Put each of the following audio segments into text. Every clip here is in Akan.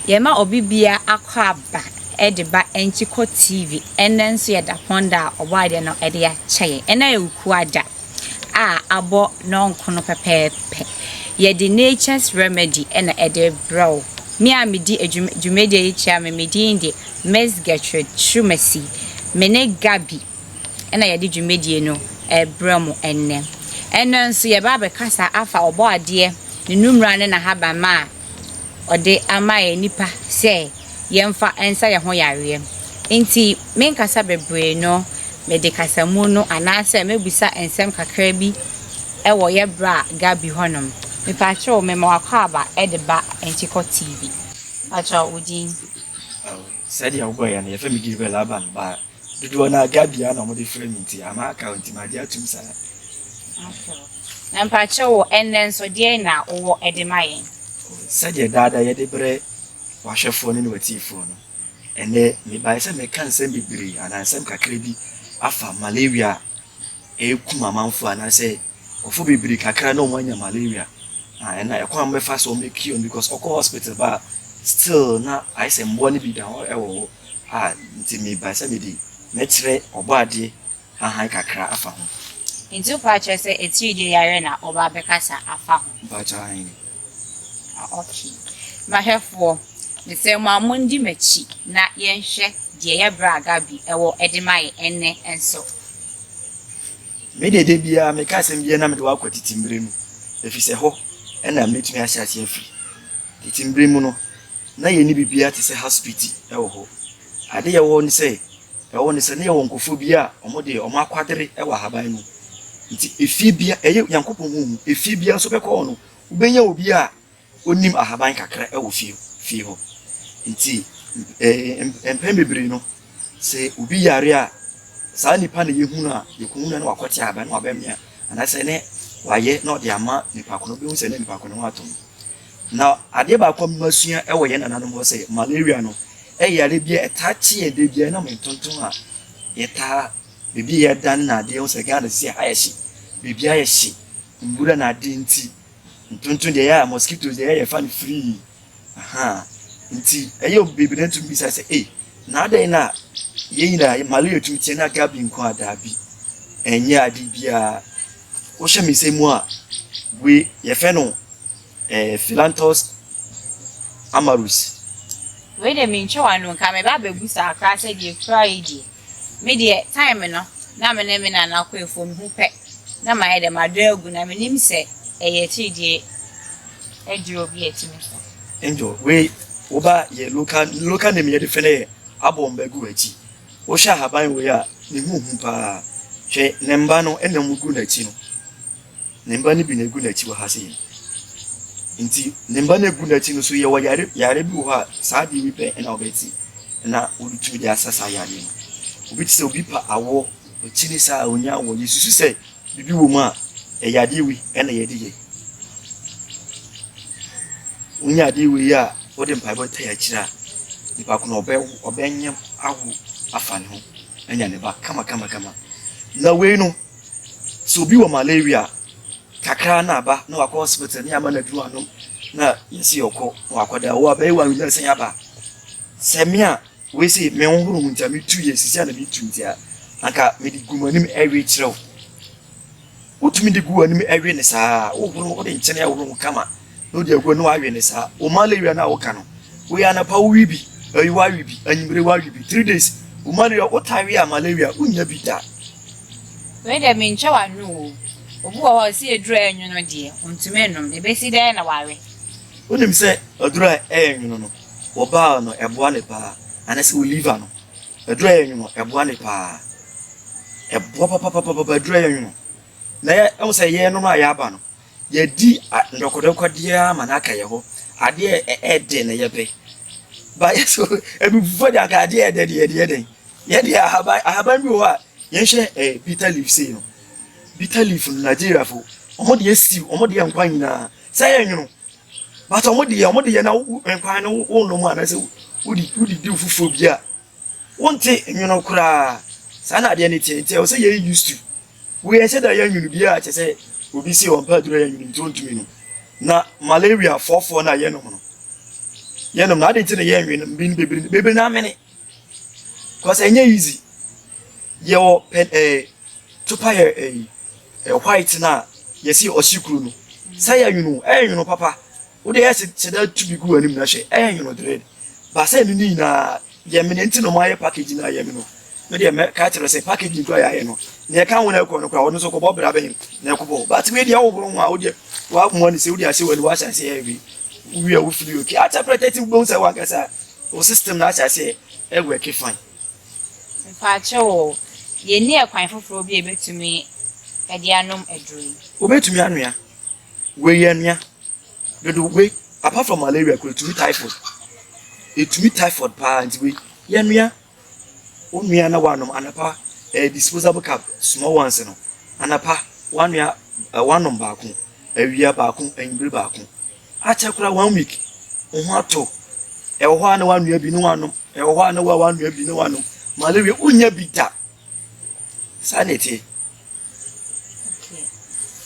Yema obibia akwaba ediba enchiko TV enenso ye da ponda obade no ede ya cheye ena ekuada abo no nkono pepepe ye the nature's remedy ena ede bro me amedi adwumede chia me medi inde Miss Gertrude Shumasi mene Gabi ena ye de dwumede no bramo enenso ye ba be kasa afa obade ne numra ne na haba ma ode amaye nipa se yemfa ensa ye ho yare enti menkasa bebre no medikasa mu no anase mebusa ensem kakra bi ewo ye bra Gabi honom me pa cho me ma akaba edeba enchiko TV acha udin said ya boy and ye femi give laban ba dudu na Gabi ana mo de frame nti ama account ma dia tum sala na pa cho enenso de na wo edemayen said ya dada ye de bre wahwefo ne watifo no ene me ba se me kan sem bibiri ana sem kakra bi afa malaria kuma manfo ana se ofo bibiri kakra no mo anya malaria ena e kwa mbefa so make you because oko hospital ba still na I say mbo ne bi da ewo nti me ba se me di me kire obade han kakra afa ho nti pa che se etiri yare na oba bekasa afa ho ba cha hin okay mahefo me se mo amundi machi na yenhwe de ye bra Gabi ewo edemaye enne enso me de bia me ka sem bia na me de wakoti timbre mu efi se ho ena metumi asiase afi timbre mu no na ye ni bibia te se hospital ewo ho ade ye wo ni se ne ye wo nkofo bia omode omo akwadere ewo haban mu nti efi bia eye yankopon hu efi bia so be ko no ubenya obi a onim ahaban kakra ewo fi ho nti empem bebre no se obi yare a sa nipa na yehunu a yekunu na wakwati aban wa bemia anase ne waye na odi ama nipa kono bi hu se ne nipa kono watom na ade ba kwa masua ewo ye nananom ho se malaria no yare bia etachi e de bia na mentonton a yeta bibi ye dan na ade ho se ga na si hayeshi bibi ayeshi mbura na ade nti ntonton de ya mosquitoes de ya fan free nti eyo bibi na tum bisa se na ade na ye na malaria tum tie na Gabi nko adabi enye ade bia wo hye me se mu a we ye fe no Philanthos Amarus we de mincho anu nka me ba begusa akra se de try di me de time no na me na kwefo me hu pe na ma ye de madragu na me nim se eye ti die eji obi etimi so enjo we oba ye local name ye de fene abombegu achi wo sha haban we a ne hu pa hwe nemba no enam gu na chi no nemba ni bi na gu na chi wa hase nti nemba na gu na chi no so ye wa yare bi wo ha sa di wi pe na obeti na urutu di asasa yare no obi ti se obi pa awo chi ni sa onya wo ni susu se bibi wo mu a yade wi na ye di ye unya di wi ya ode mpa bo ta ya kira nipa kono obenya awu afa ne ho anya ne ba kama na we no so bi wo malaria kakra na ba na wakọ hospital ni ama na duru anom na yesi okọ wakoda wo abai wa nya sen aba semia we say me honhuru munta me 2 years sia na me 2 ntia aka me di gumanim ewe kirew utumi di guanim ewe ne saa wo huru wo de nkyene ya wo kama no de agua no awe ne saa o malaria na wo ka no we ana pa wo wibi ayi wa wibi anyimre wa wibi 3 days o malaria o tawe a malaria unya bi da we de mincho anu obu wa si edura enyu no de ontumi enum e besi de na ware onim se edura enyu no oba no eboa ne pa anase o liver no edura enyu no eboa ne pa eboa papa edura enyu no na e se ye no ya aba no ye di ndokodokodia manaka ye ho ade ede na ye be ba yeso ebi fodi aka ade ede ye de ahaban bi wo a ye hye bitter leaf say no bitter leaf in Nigeria fo omode yesi omode yankwa nyina say enwunu but omode ye na yankwa no wo no mu anase udi di fufu bia wonte enwunu kura sana ade ne tie o say ye used to we say that ye enwunu bia che say obi si on pa duro enwunu ntontumi no na malaria 44 na ye no yenom na adenti na yenwe no bi bebre na amene cause enye easy ye o tupa white na yesi osikuru no say ayunu papa wo de yesi seda tubi gu anim na hye ayunu dread ba say ni na ye mene enti no my package na ye me no me de me ka tire say package go ya ye no ne ka wona ko no kwa wono so ko bo bra ben na ko bo but me de wo bro ho a wo de wa mo ni say wo de ase wani wa say say e we are with you okay interpreting bones I want kasa o system na ase e work fine fa cho ye ni ekwan foforo bi ebetumi e de anom eduru obetumi anua we ye anua do we apart from malaria could to typhoid it me typhoid pa and we ye anua onua na wanom anapa disposable cup small ones no anapa wanua wanom ba ko awia ba ko enbre ba ko achakura 1 week oho ato ewo ha na wanua bi no wanom ewo ha na wanua bi no wanom malaria unya bi da sanity okay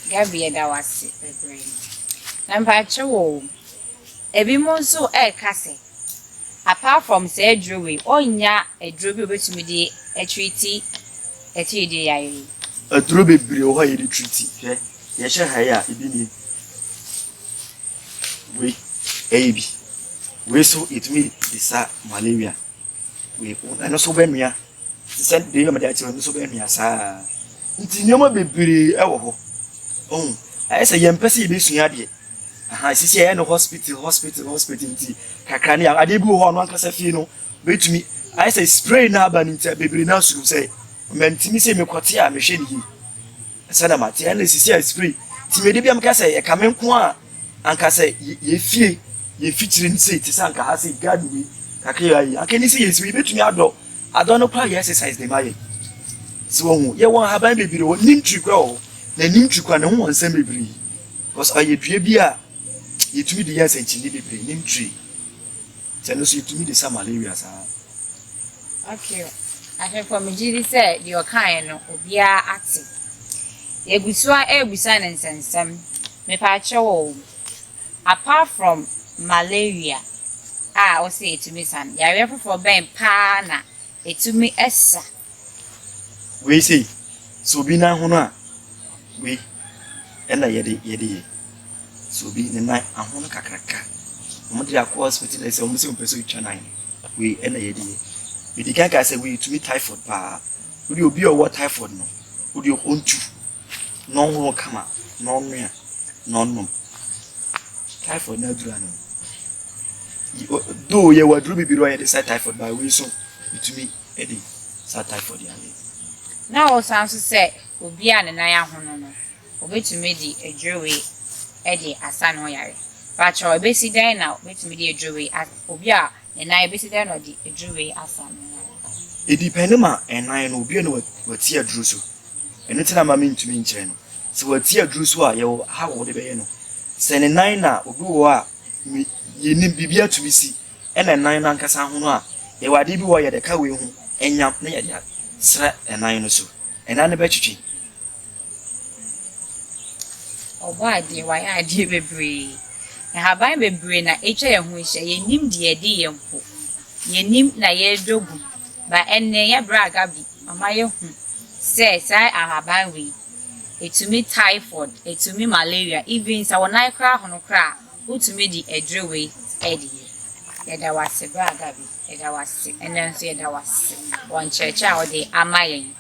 gabi eda wase bebre number 2 ebi mo so e kase apart from say edrowe onya edrowe obetumi di treaty etidi yayi edrowe bebre o ha ye treaty ye hye ha ya ebi ni we so it me disa malaria we no so benua send de yoma de ati no so benua saa nti nyoma bebre e wo ho I say yempese be sua de aha sisi e no hospital nti kakra ne ade bi ho no ankasa fie no betumi I say spray na aba nti bebre na su say mentimi say me kwate a me hwe ni yi sana mate na sisi a spray ti me de bi am ka say e kamenko a ankasa ye fie ye fitiri nse ti sanka ha say god we kakra yi akeni say yes we betumi ado no kwa exercise de maye so wo ye won haban bebre wo nimtri kwa wo na nimtri kwa ne ho nsem bebre because aye dua bi a yetumi de yes enchindi bebre nimtri tell us yetumi de malaria sa okay I think for me jiri say the kind no obia ati egusua ebusa ne nsensem me pa chewo apart from malaria o say etumi san yare for ben pa na etumi essa we say so bi na ho no a we ena yede so bi ne na ahono kakraka mo de akwa hospital say mo se mpeso itwa nan we ena yede we di kanka say we etumi typhoid pa we di obi o typhoid no we di ontu no ho kama no nua no no typhoid na dura no do ye wadru bibiro ye de typhoid by we so etumi edi sa typhoid ya na o san so say obi a ne nan ahono no obetumi di edrowe edi asa no yare ba cho obesi dan na obetumi di edrowe obi a ne nan obesi dan no di edrowe asa no yare e depend ma enan no obi no wati adru so eno tina ma mentumi nkyere no so wati adru so a ye ha wo de be ye no se ne nan na obi wo a ye nim bibia tumi si ena nan na nkasa ho no a ye wade bi wo ye de ka we hu enyam na ye de sra enan no so enan ne be twitwi oba de wa ya de bebre na haban bebre na eche ye ho hye ye nim de de ye mpo ye nim na ye dogu ba enne ye braga bi mama ye hu say ahaban we etumi typhoid etumi malaria even sa wona kra hono kra utumi di edrewe edi ye da wase braga bi eda wase enen so ye da wase won cheche a ode amayen